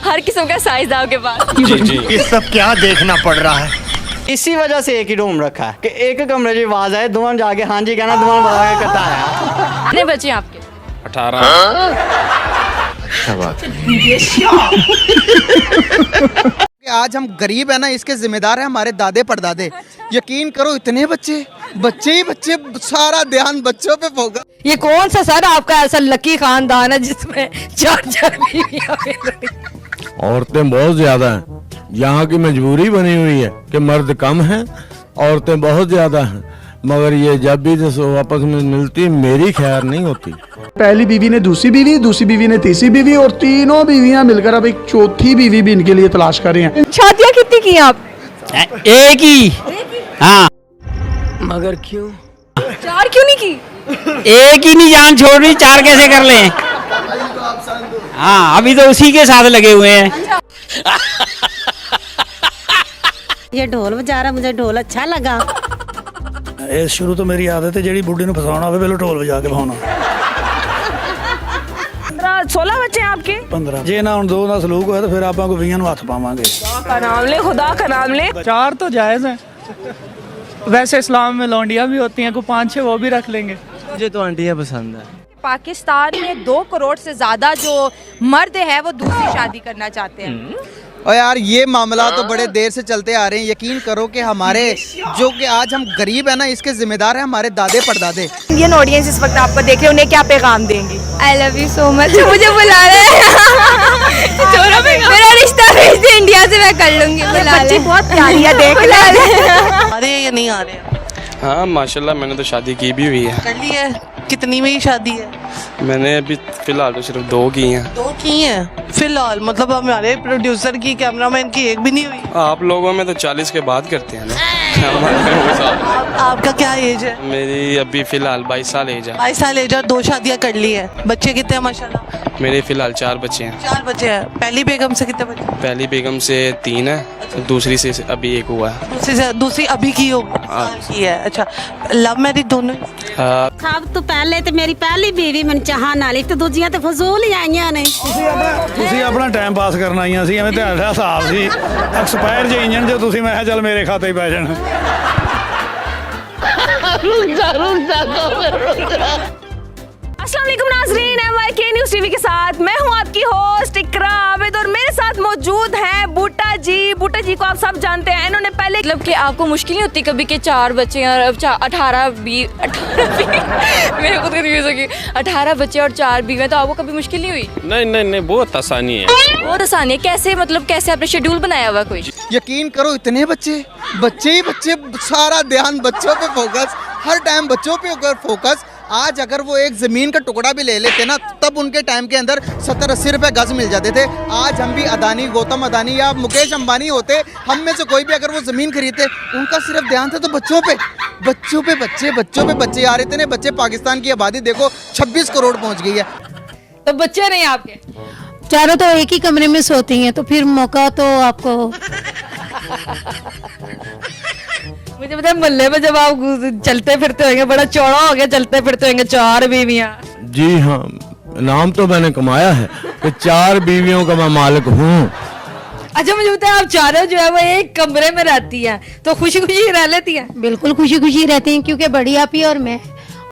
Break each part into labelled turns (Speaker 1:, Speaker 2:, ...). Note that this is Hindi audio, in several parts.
Speaker 1: हर किस्म का साइज है आपके पास।
Speaker 2: जी जी।
Speaker 3: ये सब क्या देखना पड़ रहा है।
Speaker 4: इसी वजह से एक ही रूम रखा है कि एक कमरे की आवाज आए, दुआन जाके हाँ जी कहना, दुआन बता के कता है।
Speaker 1: कितने बच्चे हैं आपके?
Speaker 2: 18।
Speaker 3: अच्छा बात
Speaker 5: कि आज हम गरीब है ना, इसके जिम्मेदार है हमारे दादे परदादे। यकीन करो इतने बच्चे ही बच्चे, सारा ध्यान बच्चों पे होगा।
Speaker 6: ये कौन सा सर आपका ऐसा लकी खानदान है जिसमें 4 बीवियां मिल रही?
Speaker 7: औरतें बहुत ज्यादा हैं, यहाँ की मजबूरी बनी हुई है कि मर्द कम हैं, औरतें बहुत ज्यादा हैं, मगर ये जब भी आपस में मिलती मेरी खैर नहीं होती।
Speaker 8: पहली बीवी ने दूसरी बीवी ने तीसरी बीवी, और तीनों बीवियां मिलकर अब एक चौथी बीवी भी इनके लिए तलाश कर रही हैं।
Speaker 6: शादियां कितनी की आप?
Speaker 4: एक ही। हाँ।
Speaker 5: मगर क्यों?
Speaker 6: 4 क्यों नहीं की?
Speaker 4: एक ही नहीं जान छोड़ रही, 4 कैसे कर लें? हाँ, अभी तो उसी के साथ लगे हुए हैं।
Speaker 9: ये ढोल बजा रहा, मुझे ढोल अच्छा लगा।
Speaker 8: शुरू तो मेरी आदत है जेड़ी बुढ़ी ਨੂੰ ਫਸਾਉਣਾ ਹੋਵੇ ਪਹਿਲਾਂ ਢੋਲ ਵਜਾ ਕੇ ਫਸਾਉਣਾ।
Speaker 6: 16 बच्चे हैं आपके?
Speaker 8: 15 ਜੇ ਨਾ ਹੁਣ 2 ਦਾ ਸਲੂਕ ਹੋਇਆ ਤਾਂ ਫਿਰ ਆਪਾਂ ਕੋਈ 20 ਨੂੰ ਹੱਥ ਪਾਵਾਂਗੇ।
Speaker 6: का नाम ले, खुदा का नाम ले।
Speaker 10: 4 तो जायज़ है, वैसे इस्लाम में लौंडियाँ भी होती हैं, को 5-6 वो भी रख लेंगे।
Speaker 5: मुझे तो आंटियाँ पसंद है।
Speaker 1: पाकिस्तान में 2 करोड़ से ज्यादा जो मर्द है वो दूसरी शादी करना चाहते हैं।
Speaker 5: और यार ये मामला तो बड़े देर से चलते आ रहे हैं। यकीन करो कि हमारे जो कि आज हम गरीब है ना, इसके जिम्मेदार है हमारे दादे परदादे।
Speaker 6: इंडियन ऑडियंस इस वक्त आपको देख रहे हैं, उन्हें क्या पैगाम देंगी?
Speaker 1: I love you so much. मुझे बुला रहे हैं। मेरा रिश्ता भेज दे इंडिया से, मैं कर लूंगी।
Speaker 6: बच्ची बहुत प्यारी है, देख ले।
Speaker 9: आ रहे हैं या नहीं आ रहे हैं?
Speaker 2: हाँ माशाल्लाह, मैंने तो शादी की भी हुई है।
Speaker 9: कर ली है? कितनी में ही शादी है?
Speaker 2: मैंने अभी फिलहाल तो सिर्फ 2 की हैं।
Speaker 9: 2 की हैं फिलहाल? मतलब हमारे प्रोड्यूसर की, कैमरामैन की एक भी नहीं हुई?
Speaker 2: आप लोगों में तो 40 के बाद करते हैं ना।
Speaker 9: आपका क्या एज है?
Speaker 2: मेरी अभी फिलहाल 22 साल एज है।
Speaker 9: 22 साल एज है, 2 शादियां कर ली है। बच्चे कितने हैं माशाल्लाह?
Speaker 2: मेरे फिलहाल 4 बच्चे हैं।
Speaker 9: 4 बच्चे हैं। पहली बेगम से कितने बच्चे?
Speaker 2: पहली बेगम से 3 है, दूसरी से अभी 1 हुआ है।
Speaker 9: दूसरी अभी की की है। अच्छा, लव मैरिज दोनों? सब तो पहले तो मेरी पहली बीवी मन चाहन वाली, तो दूजियां तो फजूल ही आईयां ने।
Speaker 8: ਤੁਸੀਂ ਆਪਣਾ ਟਾਈਮ ਪਾਸ ਕਰਨ ਆਈਆਂ ਸੀ, ਐਵੇਂ ਤੁਹਾਡਾ ਹਿਸਾਬ ਸੀ ਐਕਸਪਾਇਰ ਜੇ ਇੰਜਣ ਜੇ ਤੁਸੀਂ, ਮੈਂ ਕਿਹਾ ਚੱਲ ਮੇਰੇ ਖਾਤੇ ਹੀ ਪੈ ਜਾਣ।
Speaker 6: अस्सलाम वालेकुम नाज़रीन, MYK न्यूज़ टीवी के साथ मैं हूं आपकी होस्ट इकरा आबिद, और मेरे साथ मौजूद हैं बूटा जी। बूटा जी को आप सब जानते हैं, इन्होंने पहले
Speaker 1: मतलब कि आपको मुश्किल नहीं होती कभी कि 4 बच्चे और 18 मेरे खुद कंफ्यूज हो गई। 18 बच्चे और 4 बीवियां, तो आपको कभी मुश्किल नहीं हुई?
Speaker 2: नहीं, बहुत आसानी है।
Speaker 1: बहुत आसानी है। कैसे, मतलब कैसे आपने शेड्यूल बनाया हुआ कोई?
Speaker 5: यकीन करो इतने बच्चे ही बच्चे, सारा ध्यान बच्चों पे फोकस, हर टाइम बच्चों पे होकर फोकस। आज अगर वो एक ज़मीन का टुकड़ा भी ले लेते ना, तब उनके टाइम के अंदर 70-80 रुपए गज मिल जाते थे। आज हम भी अदानी, गौतम अदानी या मुकेश अंबानी होते, हम में से कोई भी अगर वो ज़मीन खरीदते, उनका सिर्फ ध्यान था तो बच्चों पे बच्चे। यार इतने बच्चे, पाकिस्तान की आबादी देखो 26 करोड़ पहुँच गई है।
Speaker 6: तो बच्चे नहीं आपके?
Speaker 9: चारों तो एक ही कमरे में सोती हैं, तो फिर मौका तो आपको।
Speaker 6: मुझे पता है, मोहल्ले में जब आप चलते फिरते होंगे, बड़ा चौड़ा हो गया, चलते फिरते होंगे 4 बीवियां।
Speaker 7: जी हाँ, नाम तो मैंने कमाया है कि 4 बीवियों का मैं मालिक हूँ।
Speaker 6: अच्छा, मुझे पता है आप चारों जो है वो एक कमरे में रहती हैं, तो खुशी खुशी रह लेती हैं?
Speaker 9: बिल्कुल खुशी खुशी रहती हैं, क्योंकि बड़ी आप ही और मैं।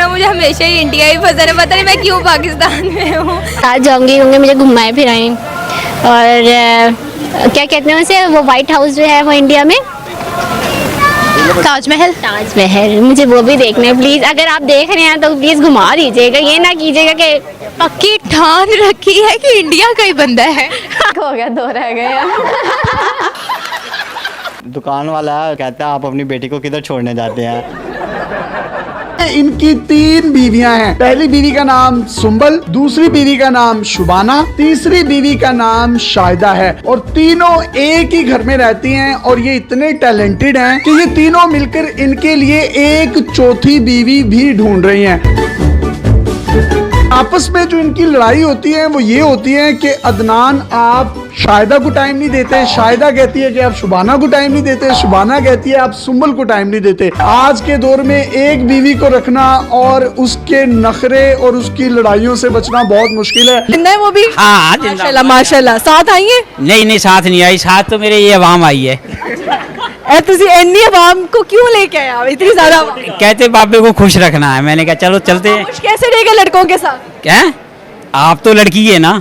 Speaker 1: मुझे हमेशा ही इंडिया ही पसंद है, पता नहीं मैं क्यों पाकिस्तान में हूँ।
Speaker 11: साथ जाऊंगी, होंगे मुझे घुमाए फिराएं, और क्या कहते हैं उसे, वो व्हाइट हाउस जो है वो इंडिया में, ताजमहल, मुझे वो भी देखना है। प्लीज अगर आप देख रहे हैं तो प्लीज घुमा दीजिएगा, ये ना कीजिएगा कि
Speaker 1: पक्की ठान रखी है कि इंडिया का ही बंदा है।
Speaker 11: हो गया, 2 रह गए।
Speaker 4: दुकान वाला कहता है आप अपनी बेटी को किधर छोड़ने जाते हैं?
Speaker 8: इनकी 3 बीवियां हैं। पहली बीवी का नाम सुंबल, दूसरी बीवी का नाम शुबाना, तीसरी बीवी का नाम शाहिदा है, और तीनों एक ही घर में रहती हैं। और ये इतने टैलेंटेड हैं कि ये तीनों मिलकर इनके लिए एक चौथी बीवी भी ढूंढ रही हैं। आपस में जो इनकी लड़ाई होती है वो ये होती है कि अदनान आप शाहिदा को टाइम नहीं देते, शाहिदा कहती है कि आप शुबाना को टाइम नहीं देते, शुबाना कहती है आप सुंबल को टाइम नहीं देते। आज के दौर में एक बीवी को रखना और उसके नखरे और उसकी लड़ाइयों से बचना बहुत मुश्किल है।
Speaker 1: जिंदा है वो भी?
Speaker 12: हाँ
Speaker 1: माशाल्लाह माशाल्लाह। साथ आई है?
Speaker 12: नहीं साथ नहीं आई, साथ तो मेरे ये अवाम आई है।
Speaker 1: तुसी इतनी आवाम को क्यों लेके आए आप? इतनी ज्यादा
Speaker 12: कहते बाबे को खुश रखना है, मैंने कहा चलो चलते हैं।
Speaker 1: खुश कैसे रहेगा लड़कों के साथ?
Speaker 12: क्या आप तो लड़की है ना।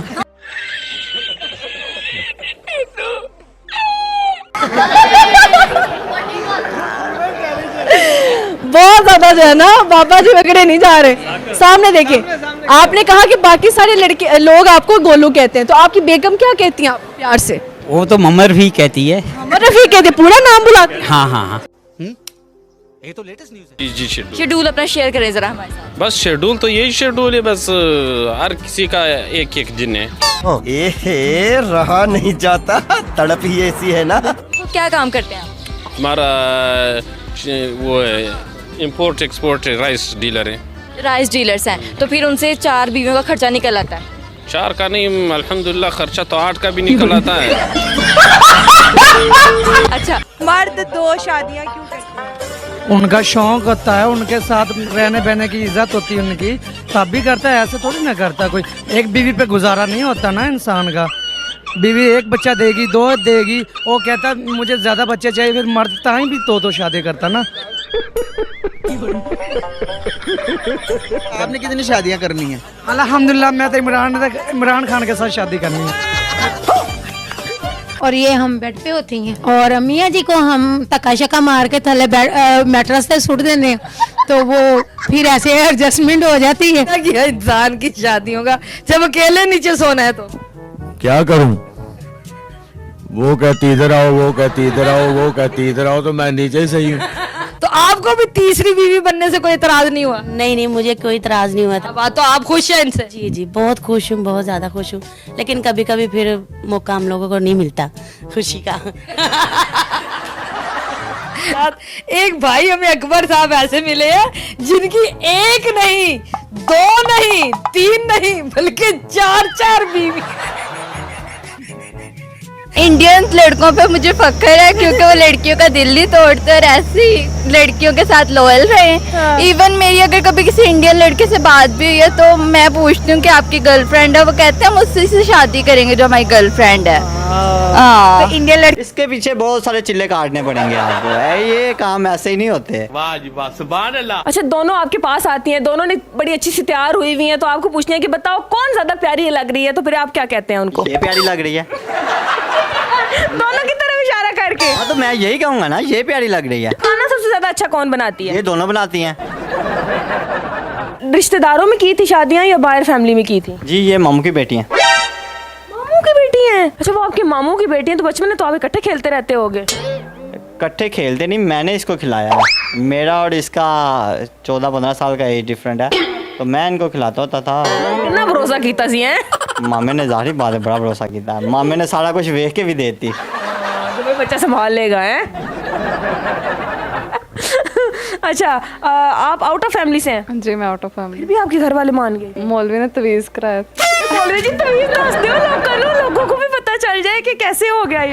Speaker 1: बहुत ज्यादा जो है ना बाबा जी वगैरह नहीं जा रहे। सामने देखिए, आपने कहा कि बाकी सारे लड़के लोग आपको गोलू कहते हैं, तो आपकी बेगम क्या कहती हैं आप प्यार से?
Speaker 12: वो तो ममर भी कहती है।
Speaker 1: ममर रफी कहते, पूरा नाम बुलाते?
Speaker 12: हाँ।
Speaker 2: ये तो लेटेस्ट न्यूज़ है। जी
Speaker 6: शेड्यूल अपना शेयर करें जरा हमारे साथ।
Speaker 2: बस शेड्यूल तो यही शेड्यूल है, बस हर किसी का एक दिन है।
Speaker 3: रहा नहीं जाता, तड़प ही ऐसी है ना।
Speaker 6: तो क्या काम करते हैं आप?
Speaker 2: हमारा वो है इम्पोर्ट एक्सपोर्ट राइस डीलर है।
Speaker 6: राइस डीलर्स हैं, तो फिर उनसे 4 बीवियों का खर्चा निकल आता है?
Speaker 2: 4 का नहीं, अल्हम्दुलिल्लाह खर्चा तो 8 का भी निकल आता है।
Speaker 6: अच्छा,
Speaker 1: मर्द 2 शादियां क्यों करते हैं?
Speaker 10: उनका शौक होता है, उनके साथ रहने बहने की इज्जत होती है उनकी, तब भी करता है। ऐसे थोड़ी ना करता कोई। एक बीवी पे गुजारा नहीं होता ना इंसान का। बीवी 1 बच्चा देगी, 2 देगी, वो कहता मुझे ज्यादा बच्चे चाहिए, फिर मर्द ताई भी 2 शादी करता ना।
Speaker 5: आपने कितनी शादियां करनी है?
Speaker 10: अल्हम्दुलिल्लाह मैं तो इमरान खान के साथ शादी करनी है।
Speaker 9: और ये हम बेड पे होती हैं और मियाँ जी को हम तका शका मार के थले मैट्रेस पे सुट देने, तो वो फिर ऐसे एडजस्टमेंट हो जाती है।
Speaker 1: क्या इंसान की शादियों का, जब अकेले नीचे सोना है तो
Speaker 7: क्या करूं? वो कहती इधर आओ, वो कहती इधर आओ, वो कहती इधर आओ, तो मैं नीचे ही सही हूँ।
Speaker 1: तो आपको भी तीसरी बीवी बनने से कोई इतराज नहीं हुआ?
Speaker 9: नहीं मुझे कोई इतराज नहीं हुआ था।
Speaker 1: बात तो आप खुश हैं इनसे?
Speaker 9: जी बहुत खुश हूँ, बहुत ज्यादा खुश हूँ, लेकिन कभी कभी फिर मौका हम लोगों को नहीं मिलता खुशी का।
Speaker 1: एक भाई हमें अकबर साहब ऐसे मिले हैं जिनकी 1 नहीं, 2 नहीं, 3 नहीं, बल्कि 4 बीवी। इंडियन लड़कों पे मुझे फख्र है क्योंकि वो लड़कियों का दिल नहीं तोड़ते और ऐसी लड़कियों के साथ लॉयल रहे। इवन मेरी अगर कभी किसी इंडियन लड़के से बात भी हुई है तो मैं पूछती हूँ कि आपकी गर्लफ्रेंड है, वो कहते हैं हम उससे से शादी करेंगे जो हमारी गर्लफ्रेंड है।
Speaker 4: तो इंडियन लड़के, इसके पीछे बहुत सारे चिल्ले काटने पड़ेंगे आपको, ये काम ऐसे ही नहीं होते।
Speaker 2: वाह जी वाह, सुभान अल्लाह।
Speaker 6: अच्छा, दोनों आपके पास आती हैं, दोनों ने बड़ी अच्छी सी तैयार हुई हुई हैं, तो आपको पूछना है कि बताओ कौन ज्यादा प्यारी लग रही है, तो फिर आप क्या कहते हैं उनको?
Speaker 4: ये प्यारी लग रही है।
Speaker 6: दोनों की तरफ इशारा करके।
Speaker 4: हाँ तो मैं यही कहूँगा ना, ये प्यारी लग रही है।
Speaker 6: खाना सबसे ज्यादा अच्छा कौन बनाती है?
Speaker 4: ये दोनों बनाती हैं।
Speaker 6: रिश्तेदारों में की थी शादियाँ या बाहर फैमिली में की थी?
Speaker 4: जी ये मामू की बेटी हैं।
Speaker 6: मामू की बेटी हैं? अच्छा, वो आपके मामू की बेटी हैं, तो बचपन में तो आप इकट्ठे खेलते रहते होगे।
Speaker 4: इकट्ठे खेलते नहीं, मैंने इसको खिलाया है। मेरा और इसका 14-15 साल का एज डिफरेंट है, तो मैं इनको खिलाता होता था।
Speaker 6: कितना भरोसा कीता सी हैं?
Speaker 4: मामे ने जाहिर बात है बड़ा भरोसा किया। मामे ने सारा कुछ देख के भी देती।
Speaker 6: तो भाई बच्चा संभाल लेगा है। अच्छा, आप आउट ऑफ फैमिली से हैं?
Speaker 1: जी मैं आउट ऑफ फैमिली।
Speaker 6: फिर भी आपके घर वाले मान गए?
Speaker 1: मौलवी ने तवीज़ कराया।
Speaker 6: मौलवी जी तवीज़ दस दो, लोगों को भी पता चल जाए कि कैसे हो गया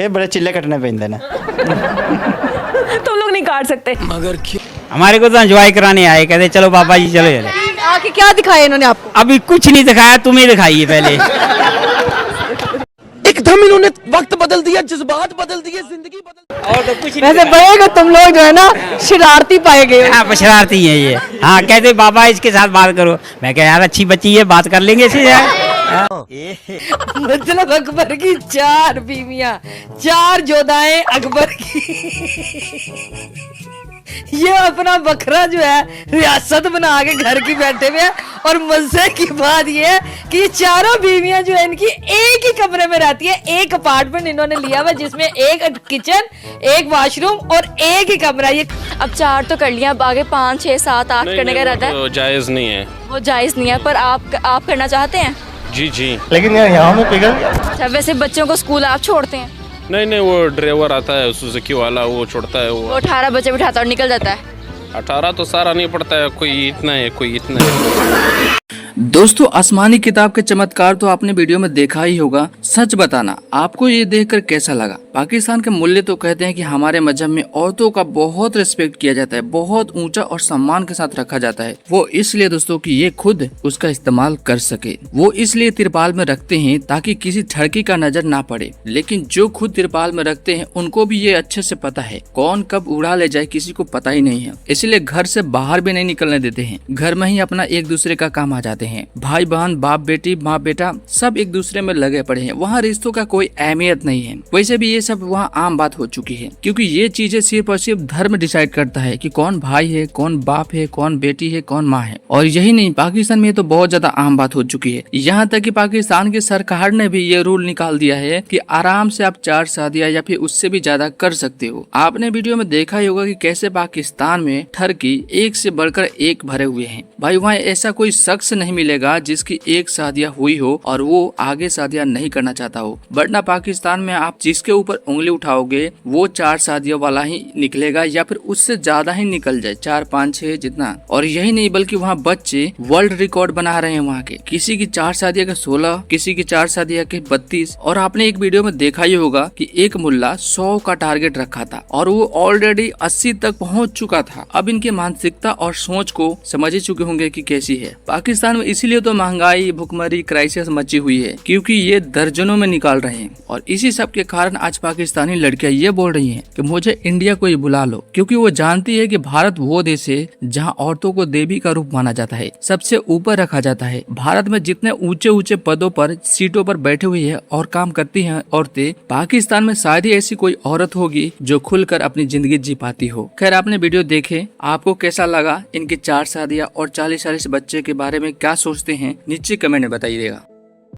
Speaker 6: ये
Speaker 4: बड़े चिल्ले कटने पैंदे ने।
Speaker 6: तुम लोग नहीं काट सकते।
Speaker 12: मगर हमारे को तो एंजॉय कराने आए, कहते चलो पापा जी चलो।
Speaker 1: आके क्या दिखाया इन्होंने आपको?
Speaker 12: अभी कुछ नहीं दिखाया, तुम्हें दिखाइए पहले।
Speaker 10: एकदम इन्होंने वक्त बदल दिया, जज्बात बदल दिए, जिंदगी बदल।
Speaker 12: और तो कुछ नहीं।
Speaker 1: वैसे बड़े तुम लोग जो है ना शरारती पाए गए।
Speaker 12: हाँ शरारती है ये। हाँ कहते पापा इसके साथ बात करो, मैं कह यार अच्छी बच्ची है, बात कर लेंगे इससे यार।
Speaker 1: मतलब अकबर की 4 बीवियां, 4 जोधाएं अकबर की। ये अपना बकरा जो है रियासत बना के घर की बैठे हुए हैं। और मजे की बात ये है कि ये 4 बीवियां जो है इनकी एक ही कमरे में रहती है। एक अपार्टमेंट इन्होंने लिया हुआ जिसमें एक किचन, एक वॉशरूम और एक ही कमरा। ये
Speaker 6: अब 4 तो कर लिया, अब आगे 5, 6, 7, 8 करने का रहता है।
Speaker 2: वो जायज़ नहीं है।
Speaker 6: वो जायज़ नहीं है, पर आप करना चाहते हैं?
Speaker 2: जी।
Speaker 3: लेकिन यहाँ में पिघल गया।
Speaker 6: अच्छा, वैसे बच्चों को स्कूल आप छोड़ते हैं?
Speaker 2: नहीं वो ड्राइवर आता है सुजुकी वाला, वो छोड़ता है। वो
Speaker 6: 18 बच्चे बिठाता और निकल जाता है।
Speaker 2: 18 तो सारा नहीं पड़ता है, कोई इतना है कोई इतना है।
Speaker 13: दोस्तों, आसमानी किताब के चमत्कार तो आपने वीडियो में देखा ही होगा। सच बताना, आपको ये देखकर कैसा लगा? पाकिस्तान के मूल्य तो कहते हैं कि हमारे मजहब में औरतों का बहुत रिस्पेक्ट किया जाता है, बहुत ऊंचा और सम्मान के साथ रखा जाता है। वो इसलिए दोस्तों कि ये खुद उसका इस्तेमाल कर सके। वो इसलिए तिरपाल में रखते हैं ताकि किसी ठड़की का नजर ना पड़े। लेकिन जो खुद तिरपाल में रखते हैं उनको भी ये अच्छे से पता है कौन कब उड़ा ले जाए किसी को पता ही नहीं है। इसलिए घर से बाहर भी नहीं निकलने देते हैं। घर में ही अपना एक दूसरे का काम आ जाते हैं। भाई बहन, बाप बेटी, माँ बेटा सब एक दूसरे में लगे पड़े हैं। वहाँ रिश्तों का कोई अहमियत नहीं है। वैसे भी ये सब वहाँ आम बात हो चुकी है, क्योंकि ये चीजें सिर्फ और सिर्फ धर्म डिसाइड करता है कि कौन भाई है, कौन बाप है, कौन बेटी है, कौन माँ है। और यही नहीं, पाकिस्तान में तो बहुत ज्यादा आम बात हो चुकी है। यहाँ तक कि पाकिस्तान की सरकार ने भी ये रूल निकाल दिया है कि आराम से आप 4 शादियां या फिर उससे भी ज्यादा कर सकते हो। आपने वीडियो में देखा ही होगा कि कैसे पाकिस्तान में ठरकी एक से बढ़कर एक भरे हुए हैं। भाई वहाँ ऐसा कोई शख्स नहीं मिलेगा जिसकी एक शादियां हुई हो और वो आगे शादियां नहीं करना चाहता हो। वरना पाकिस्तान में आप जिसके ऊपर उंगली उठाओगे वो 4 शादियों वाला ही निकलेगा या फिर उससे ज्यादा ही निकल जाए, 4, 5, 6 जितना। और यही नहीं बल्कि वहाँ बच्चे वर्ल्ड रिकॉर्ड बना रहे हैं वहाँ के। किसी की 4 शादियां के 16, किसी की 4 शादियां के 32। और आपने एक वीडियो में देखा ही होगा कि एक मुल्ला 100 का टारगेट रखा था और वो ऑलरेडी 80 तक पहुँच चुका था। अब इनकी मानसिकता और सोच को समझ ही चुके होंगे कि कैसी है। पाकिस्तान में इसीलिए तो महंगाई, भुखमरी, क्राइसिस मची हुई है, क्योंकि ये दर्जनों में निकाल रहे हैं। और इसी सब के कारण आज पाकिस्तानी लड़कियां ये बोल रही हैं कि मुझे इंडिया को ही बुला लो, क्योंकि वो जानती है कि भारत वो देश है जहां औरतों को देवी का रूप माना जाता है, सबसे ऊपर रखा जाता है। भारत में जितने ऊंचे ऊंचे पदों पर, सीटों पर बैठे हुई है और काम करती हैं औरतें, पाकिस्तान में शायद ही ऐसी कोई औरत होगी जो खुलकर अपनी जिंदगी जी पाती हो। खैर, आपने वीडियो देखे, आपको कैसा लगा? इनकी 4 शादियां और 40-40 बच्चे के बारे में क्या सोचते हैं नीचे कमेंट में बताइएगा।